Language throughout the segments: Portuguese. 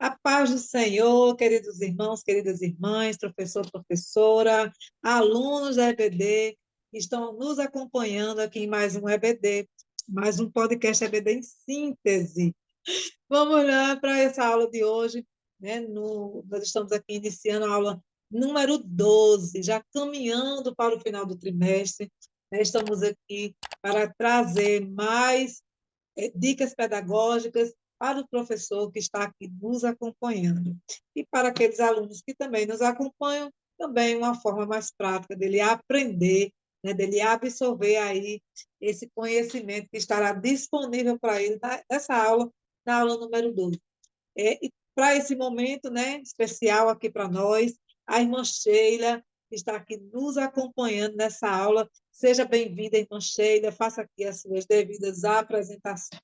A paz do Senhor, queridos irmãos, queridas irmãs, professor, professora, alunos da EBD, que estão nos acompanhando aqui em mais um EBD, mais um podcast EBD em síntese. Vamos lá para essa aula de hoje, né? Nós estamos aqui iniciando a aula número 12, já caminhando para o final do trimestre, né? Estamos aqui para trazer mais dicas pedagógicas para o professor que está aqui nos acompanhando. E para aqueles alunos que também nos acompanham, também uma forma mais prática dele aprender, né, dele absorver aí esse conhecimento que estará disponível para ele nessa aula, na aula número 12. E para esse momento, né, especial aqui para nós, a irmã Sheila está aqui nos acompanhando nessa aula. Seja bem-vinda, irmã Sheila, faça aqui as suas devidas apresentações.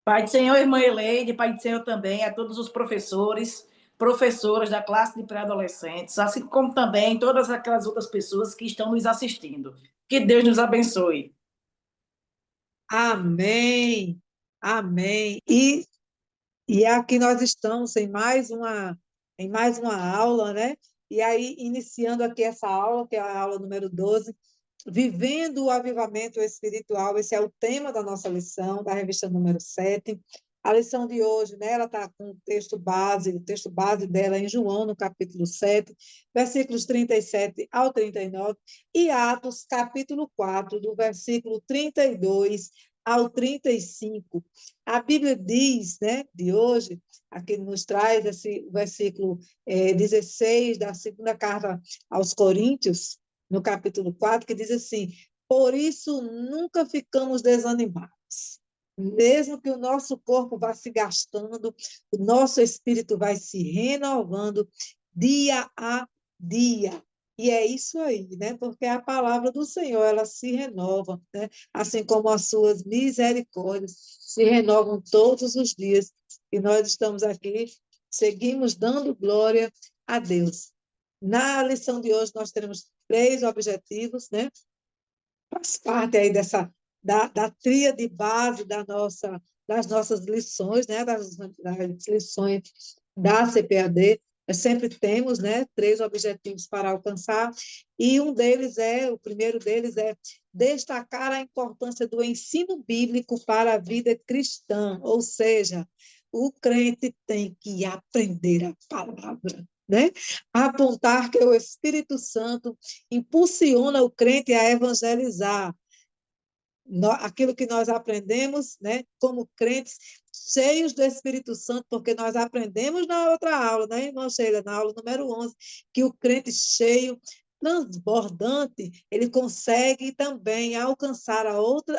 Pai do Senhor, irmã Eleide, Pai do Senhor também a todos os professores, professoras da classe de pré-adolescentes, assim como também todas aquelas outras pessoas que estão nos assistindo. Que Deus nos abençoe. Amém, amém. E aqui nós estamos em mais uma aula, né? E aí, iniciando aqui essa aula, que é a aula número 12, Vivendo o Avivamento Espiritual. Esse é o tema da nossa lição, da revista número 7. A lição de hoje, né, ela está com o texto base dela é em João, no capítulo 7, versículos 37 ao 39, e Atos, capítulo 4, do versículo 32 ao 35. A Bíblia diz, né, de hoje, aqui nos traz esse versículo 16 da segunda carta aos Coríntios, no capítulo 4, que diz assim: por isso nunca ficamos desanimados. Mesmo que o nosso corpo vá se gastando, o nosso espírito vai se renovando dia a dia. E é isso aí, né? Porque a palavra do Senhor, ela se renova, né? Assim como as suas misericórdias se renovam todos os dias. E nós estamos aqui, seguimos dando glória a Deus. Na lição de hoje, nós teremos 3 objetivos, né? Faz parte aí da tríade base das nossas lições, né? Das lições da CPAD. Nós sempre temos, né, 3 objetivos para alcançar, e o primeiro deles é destacar a importância do ensino bíblico para a vida cristã, ou seja, o crente tem que aprender a palavra, né? Apontar que o Espírito Santo impulsiona o crente a evangelizar. Aquilo que nós aprendemos, né, como crentes, cheios do Espírito Santo, porque nós aprendemos na outra aula, né, irmã Sheila, na aula número 11, que o crente cheio, transbordante, ele consegue também alcançar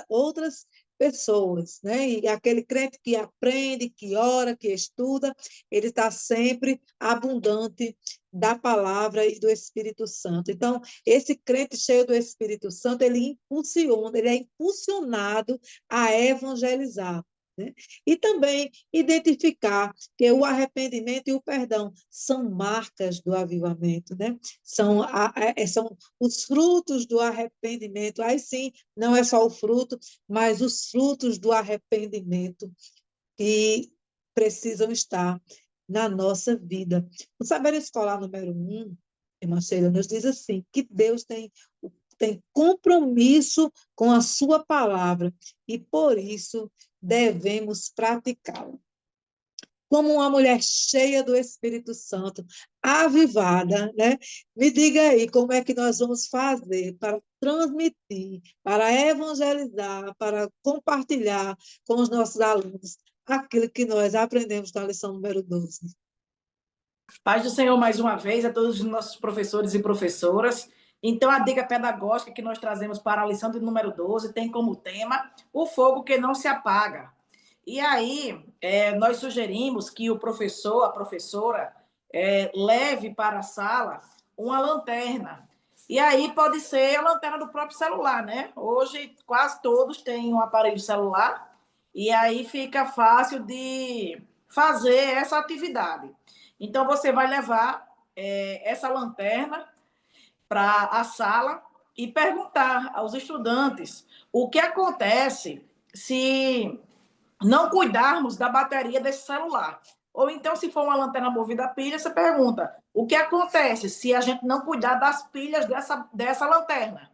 outras pessoas, né? E aquele crente que aprende, que ora, que estuda, ele está sempre abundante da palavra e do Espírito Santo. Então, esse crente cheio do Espírito Santo, ele é impulsionado a evangelizar, né? E também identificar que o arrependimento e o perdão são marcas do avivamento, né? São os frutos do arrependimento. Aí sim, não é só o fruto, mas os frutos do arrependimento que precisam estar na nossa vida. O saber escolar número 1, irmã Sheila, nos diz assim, que Deus tem compromisso com a sua palavra e, por isso, devemos praticá-la. Como uma mulher cheia do Espírito Santo, avivada, né? Me diga aí como é que nós vamos fazer para transmitir, para evangelizar, para compartilhar com os nossos alunos aquilo que nós aprendemos na lição número 12. Paz do Senhor mais uma vez a todos os nossos professores e professoras. Então, a dica pedagógica que nós trazemos para a lição de número 12 tem como tema o fogo que não se apaga. E aí, nós sugerimos que o professor, a professora, leve para a sala uma lanterna. E aí pode ser a lanterna do próprio celular, né? Hoje, quase todos têm um aparelho celular e aí fica fácil de fazer essa atividade. Então, você vai levar essa lanterna para a sala e perguntar aos estudantes o que acontece se não cuidarmos da bateria desse celular. Ou então, se for uma lanterna movida a pilha, você pergunta, o que acontece se a gente não cuidar das pilhas dessa lanterna?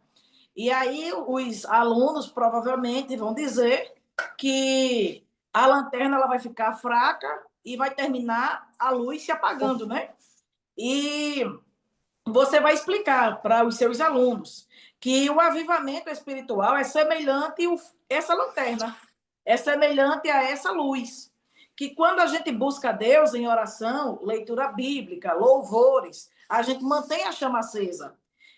E aí os alunos provavelmente vão dizer que a lanterna ela vai ficar fraca e vai terminar a luz se apagando, né? E você vai explicar para os seus alunos que o avivamento espiritual é semelhante a essa lanterna, é semelhante a essa luz. Que quando a gente busca Deus em oração, leitura bíblica, louvores, a gente mantém a chama acesa.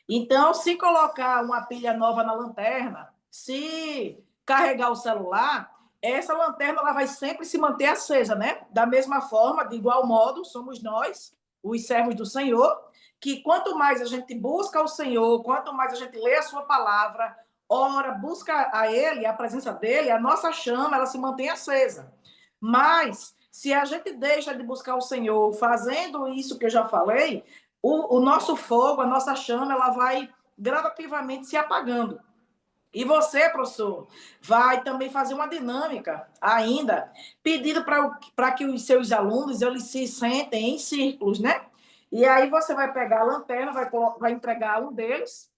Então, se colocar uma pilha nova na lanterna, se carregar o celular, essa lanterna ela vai sempre se manter acesa, né? Da mesma forma, de igual modo, somos nós, os servos do Senhor, que quanto mais a gente busca o Senhor, quanto mais a gente lê a sua palavra, ora, busca a Ele, a presença dEle, a nossa chama, ela se mantém acesa. Mas, se a gente deixa de buscar o Senhor, fazendo isso que eu já falei, o nosso fogo, a nossa chama, ela vai gradativamente se apagando. E você, professor, vai também fazer uma dinâmica ainda, pedindo para que os seus alunos eles se sentem em círculos, né? E aí você vai pegar a lanterna, vai entregar um deles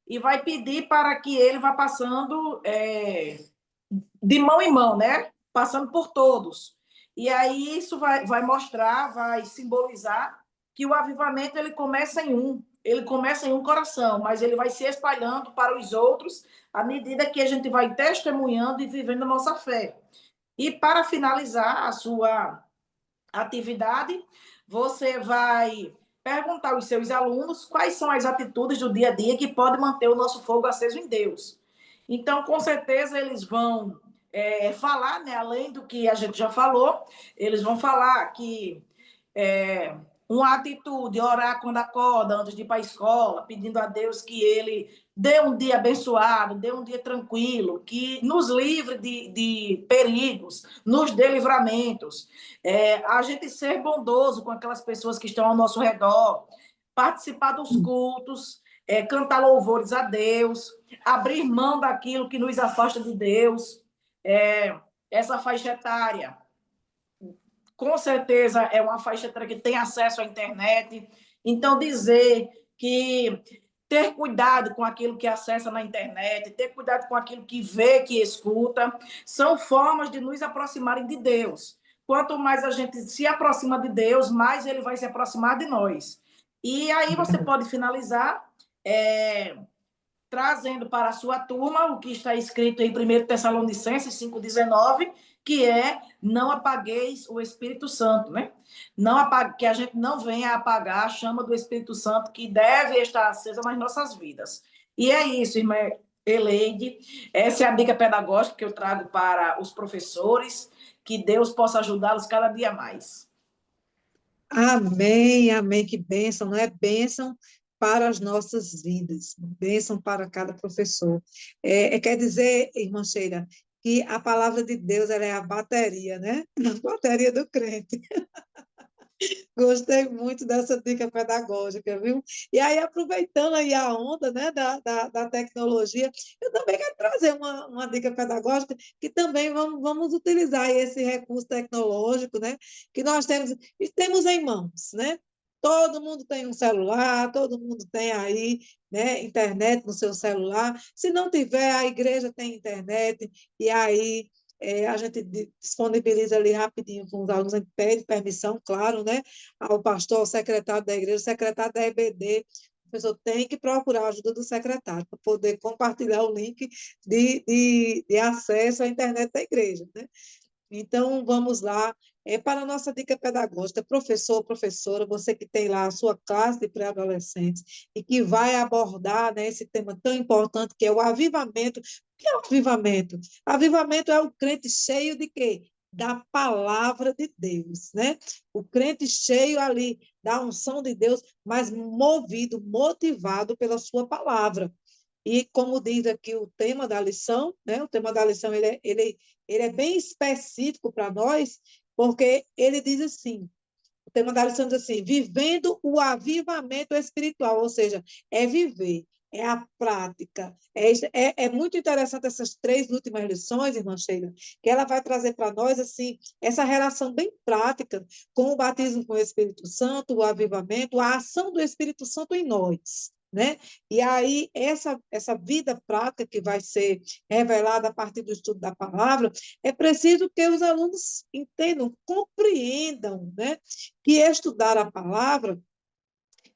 e vai pedir para que ele vá passando de mão em mão, né? Passando por todos. E aí isso vai mostrar, vai simbolizar que o avivamento ele começa em um coração, mas ele vai se espalhando para os outros à medida que a gente vai testemunhando e vivendo a nossa fé. E para finalizar a sua atividade, você vai perguntar aos seus alunos quais são as atitudes do dia a dia que podem manter o nosso fogo aceso em Deus. Então, com certeza, eles vão falar, né, além do que a gente já falou, eles vão falar que uma atitude, orar quando acorda, antes de ir para a escola, pedindo a Deus que Ele dê um dia abençoado, dê um dia tranquilo, que nos livre de perigos, nos dê livramentos. A gente ser bondoso com aquelas pessoas que estão ao nosso redor, participar dos cultos, cantar louvores a Deus, abrir mão daquilo que nos afasta de Deus. Essa faixa etária, com certeza, é uma faixa etária que tem acesso à internet. Então, dizer que ter cuidado com aquilo que acessa na internet, ter cuidado com aquilo que vê, que escuta, são formas de nos aproximarem de Deus. Quanto mais a gente se aproxima de Deus, mais ele vai se aproximar de nós. E aí você pode finalizar trazendo para a sua turma o que está escrito em 1 Tessalonicenses 5,19, que é não apagueis o Espírito Santo, né? Que a gente não venha apagar a chama do Espírito Santo que deve estar acesa nas nossas vidas. E é isso, irmã Eleide. Essa é a dica pedagógica que eu trago para os professores, que Deus possa ajudá-los cada dia mais. Amém, amém, que bênção, não é bênção para as nossas vidas, bênção para cada professor. Quer dizer, irmã Sheila, que a palavra de Deus ela é a bateria, né? A bateria do crente. Gostei muito dessa dica pedagógica, viu? E aí, aproveitando aí a onda, né, da tecnologia, eu também quero trazer uma dica pedagógica que também vamos utilizar esse recurso tecnológico, né, que nós temos em mãos, né? Todo mundo tem um celular, todo mundo tem aí, né, internet no seu celular. Se não tiver, a igreja tem internet, e aí a gente disponibiliza ali rapidinho com os alunos, a gente pede permissão, claro, né, ao pastor, ao secretário da igreja, ao secretário da EBD, a pessoa tem que procurar a ajuda do secretário para poder compartilhar o link de acesso à internet da igreja, né? Então, vamos lá. Para a nossa dica pedagógica, professor, professora, você que tem lá a sua classe de pré-adolescentes e que vai abordar, né, esse tema tão importante que é o avivamento. O que é o avivamento? Avivamento é o crente cheio de quê? Da palavra de Deus, né? O crente cheio ali da unção de Deus, mas movido, motivado pela sua palavra. E como diz aqui o tema da lição, né? O tema da lição ele é bem específico para nós, porque ele diz assim, o tema da lição diz assim, vivendo o avivamento espiritual, ou seja, é viver é a prática. É muito interessante essas 3 últimas lições, irmã Sheila, que ela vai trazer para nós assim essa relação bem prática com o batismo com o Espírito Santo, o avivamento, a ação do Espírito Santo em nós. Né? E aí, essa vida prática que vai ser revelada a partir do estudo da palavra, é preciso que os alunos entendam, compreendam, né? Que estudar a palavra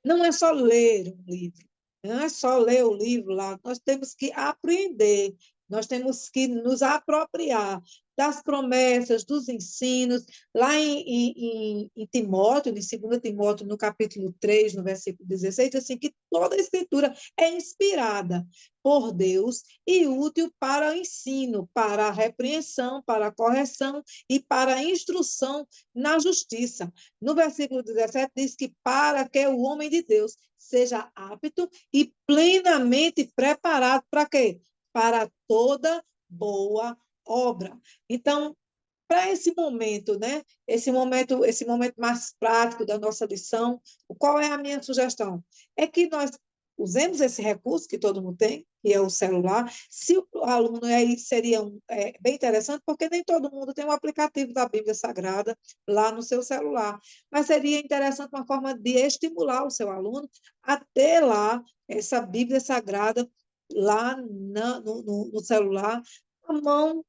não é só ler um livro, não é só ler o livro lá, nós temos que aprender, nós temos que nos apropriar das promessas, dos ensinos, lá em Timóteo, em 2 Timóteo, no capítulo 3, no versículo 16, assim, que toda a escritura é inspirada por Deus e útil para o ensino, para a repreensão, para a correção e para a instrução na justiça. No versículo 17 diz que para que o homem de Deus seja apto e plenamente preparado para quê? Para toda boa obra. Então, para esse momento, né? Esse momento mais prático da nossa lição, qual é a minha sugestão? É que nós usemos esse recurso que todo mundo tem, que é o celular. Se o aluno aí seria bem interessante, porque nem todo mundo tem um aplicativo da Bíblia Sagrada lá no seu celular, mas seria interessante uma forma de estimular o seu aluno a ter lá essa Bíblia Sagrada lá no celular, à mão,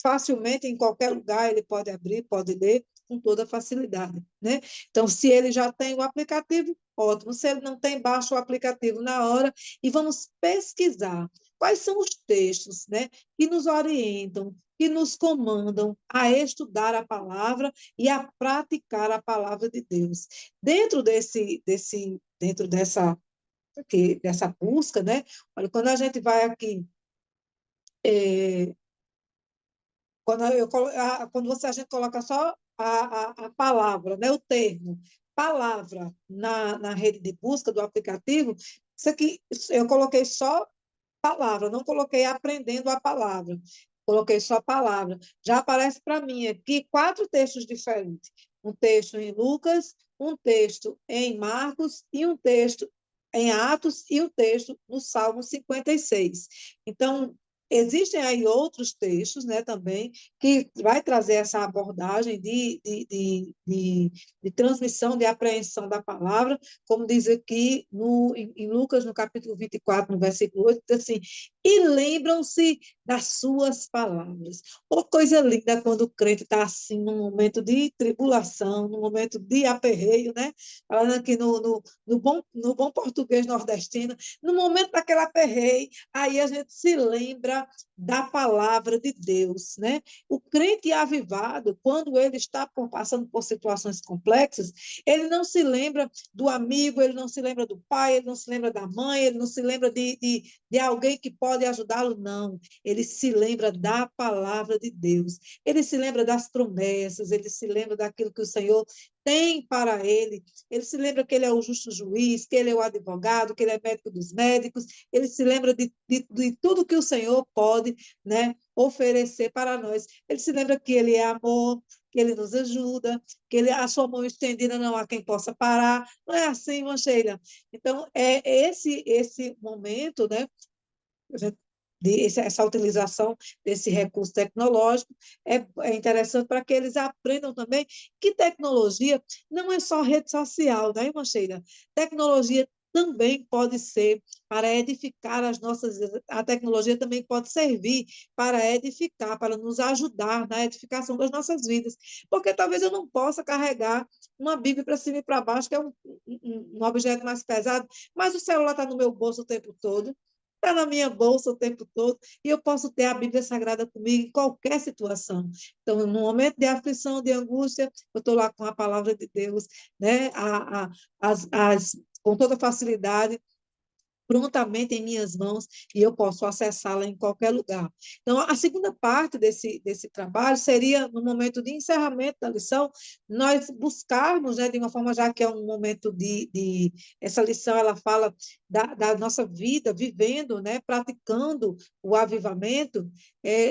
facilmente em qualquer lugar ele pode abrir, pode ler com toda facilidade, né? Então, se ele já tem o aplicativo, ótimo. Se ele não tem, baixa o aplicativo na hora e vamos pesquisar quais são os textos, né, que nos orientam, que nos comandam a estudar a palavra e a praticar a palavra de Deus. Dentro dessa busca, né? Olha, quando a gente vai aqui é, quando a gente coloca só a palavra, né, o termo, palavra na rede de busca do aplicativo, isso aqui eu coloquei só palavra, não coloquei aprendendo a palavra, coloquei só palavra. Já aparece para mim aqui 4 textos diferentes. Um texto em Lucas, um texto em Marcos e um texto em Atos e um texto no Salmo 56. Então, existem aí outros textos, né, também, que vai trazer essa abordagem de transmissão, de apreensão da palavra, como diz aqui em Lucas, no capítulo 24, no versículo 8, diz assim, e lembram-se das suas palavras. Oh, coisa linda quando o crente está assim, num momento de tribulação, num momento de aperreio, né? Falando aqui no bom português nordestino, no momento daquele aperreio, aí a gente se lembra da palavra de Deus, né? O crente avivado, quando ele está passando por situações complexas, ele não se lembra do amigo, ele não se lembra do pai, ele não se lembra da mãe, ele não se lembra de alguém que pode ajudá-lo, não. Ele se lembra da palavra de Deus, ele se lembra das promessas, ele se lembra daquilo que o Senhor tem para ele se lembra que ele é o justo juiz, que ele é o advogado, que ele é médico dos médicos, ele se lembra de tudo que o Senhor pode, né, oferecer para nós. Ele se lembra que ele é amor, que ele nos ajuda, que a sua mão estendida não há quem possa parar. Não é assim, Mancheira? Então, é esse momento, né, essa utilização desse recurso tecnológico é interessante para que eles aprendam também que tecnologia não é só rede social, né, Mancheira? Tecnologia também pode ser para edificar as nossas vidas. A tecnologia também pode servir para edificar, para nos ajudar na edificação das nossas vidas. Porque talvez eu não possa carregar uma Bíblia para cima e para baixo, que é um objeto mais pesado, mas o celular está no meu bolso o tempo todo, está na minha bolsa o tempo todo, e eu posso ter a Bíblia Sagrada comigo em qualquer situação. Então, no momento de aflição, de angústia, eu estou lá com a palavra de Deus, né? Com toda facilidade, prontamente em minhas mãos e eu posso acessá-la em qualquer lugar. Então, a segunda parte desse trabalho seria, no momento de encerramento da lição, nós buscarmos, né, de uma forma, já que é um momento essa lição, ela fala da nossa vida, vivendo, né, praticando o avivamento,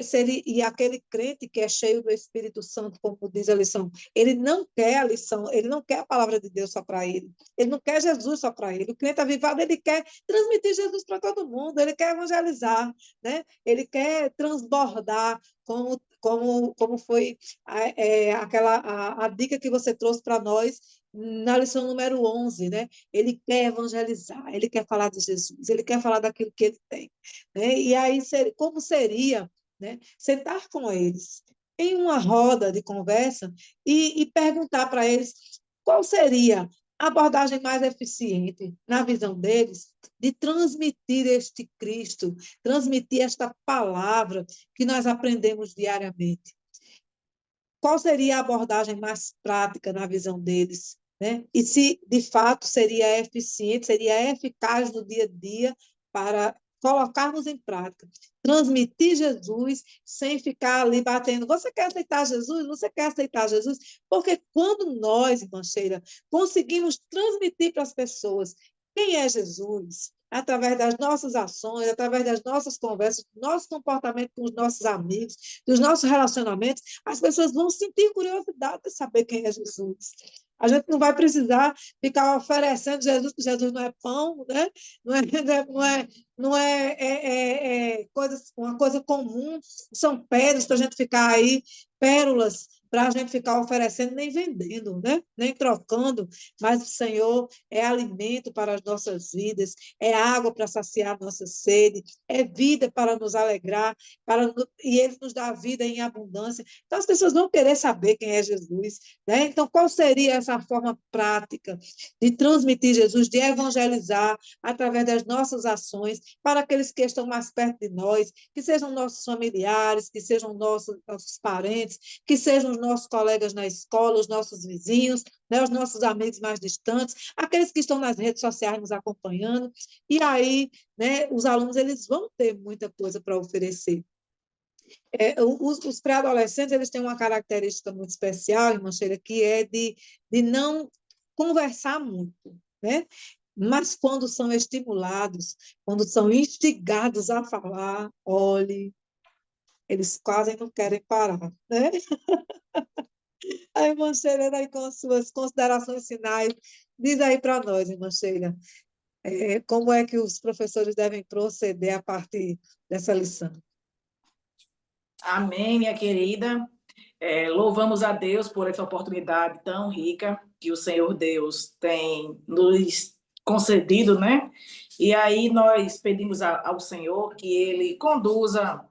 seria, e aquele crente que é cheio do Espírito Santo, como diz a lição, ele não quer a lição, ele não quer a palavra de Deus só para ele não quer Jesus só para ele. O crente avivado, ele quer transmitir Jesus para todo mundo, ele quer evangelizar, né? Ele quer transbordar, como foi a dica que você trouxe para nós na lição número 11, né? Ele quer evangelizar, ele quer falar de Jesus, ele quer falar daquilo que ele tem, né? E aí, como seria, né, sentar com eles em uma roda de conversa e perguntar para eles qual seria a abordagem mais eficiente, na visão deles, de transmitir este Cristo, transmitir esta palavra que nós aprendemos diariamente. Qual seria a abordagem mais prática na visão deles? Né? E se, de fato, seria eficiente, seria eficaz no dia a dia para colocarmos em prática, transmitir Jesus sem ficar ali batendo. Você quer aceitar Jesus? Você quer aceitar Jesus? Porque quando nós, irmã Sheila, conseguimos transmitir para as pessoas quem é Jesus, através das nossas ações, através das nossas conversas, do nosso comportamento com os nossos amigos, dos nossos relacionamentos, as pessoas vão sentir curiosidade de saber quem é Jesus. A gente não vai precisar ficar oferecendo Jesus, porque Jesus não é pão, né? Não é, uma coisa comum, são pedras para a gente ficar aí, pérolas para a gente ficar oferecendo, nem vendendo, né? Nem trocando, mas o Senhor é alimento para as nossas vidas, é água para saciar nossa sede, é vida para nos alegrar, e Ele nos dá vida em abundância. Então, as pessoas vão querer saber quem é Jesus, né? Então, qual seria essa forma prática de transmitir Jesus, de evangelizar através das nossas ações para aqueles que estão mais perto de nós, que sejam nossos familiares, que sejam nossos parentes, que sejam os nossos colegas na escola, os nossos vizinhos, né, os nossos amigos mais distantes, aqueles que estão nas redes sociais nos acompanhando. E aí, né, os alunos eles vão ter muita coisa para oferecer. Os pré-adolescentes eles têm uma característica muito especial, irmã Sheila, que é de não conversar muito, né? Mas quando são estimulados, quando são instigados a falar, olhe, eles quase não querem parar, né? A irmã Sheila, aí com as suas considerações finais, diz aí para nós, irmã Sheila, como é que os professores devem proceder a partir dessa lição? Amém, minha querida. Louvamos a Deus por essa oportunidade tão rica que o Senhor Deus tem nos concedido, né? E aí nós pedimos ao Senhor que Ele conduza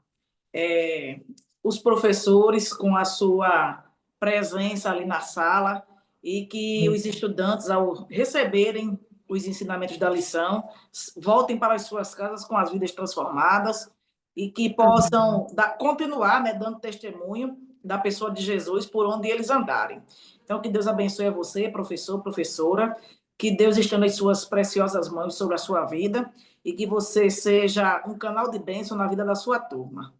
os professores com a sua presença ali na sala e que os estudantes, ao receberem os ensinamentos da lição, voltem para as suas casas com as vidas transformadas e que possam continuar, né, dando testemunho da pessoa de Jesus por onde eles andarem. Então, que Deus abençoe a você, professor, professora, que Deus estenda as suas preciosas mãos sobre a sua vida e que você seja um canal de bênção na vida da sua turma.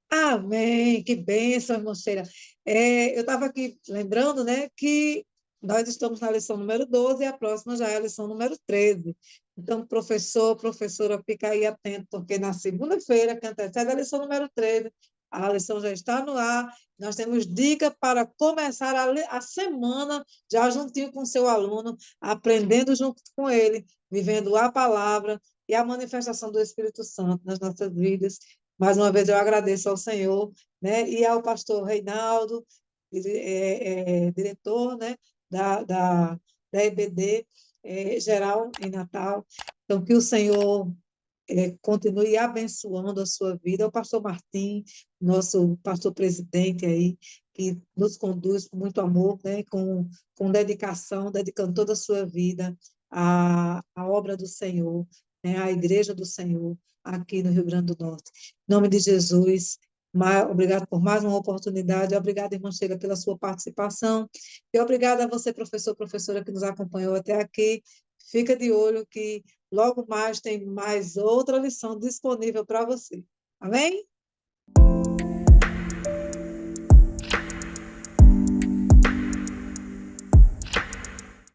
Amém, que bênção, irmã Sheila. Eu estava aqui lembrando, né, que nós estamos na lição número 12 e a próxima já é a lição número 13. Então, professor, professora, fica aí atento, porque na segunda-feira, que antecede a lição número 13, a lição já está no ar. Nós temos dica para começar a semana já juntinho com o seu aluno, aprendendo junto com ele, vivendo a palavra e a manifestação do Espírito Santo nas nossas vidas. Mais uma vez eu agradeço ao Senhor, né, e ao pastor Reinaldo, diretor, né, da EBD geral em Natal. Então, que o Senhor continue abençoando a sua vida. O pastor Martim, nosso pastor presidente aí, que nos conduz com muito amor, né, com dedicação, dedicando toda a sua vida à obra do Senhor, né, à igreja do Senhor, aqui no Rio Grande do Norte. Em nome de Jesus, obrigado por mais uma oportunidade, obrigada, irmã Sheila, pela sua participação, e obrigada a você, professor, professora, que nos acompanhou até aqui. Fica de olho que logo mais tem mais outra lição disponível para você. Amém?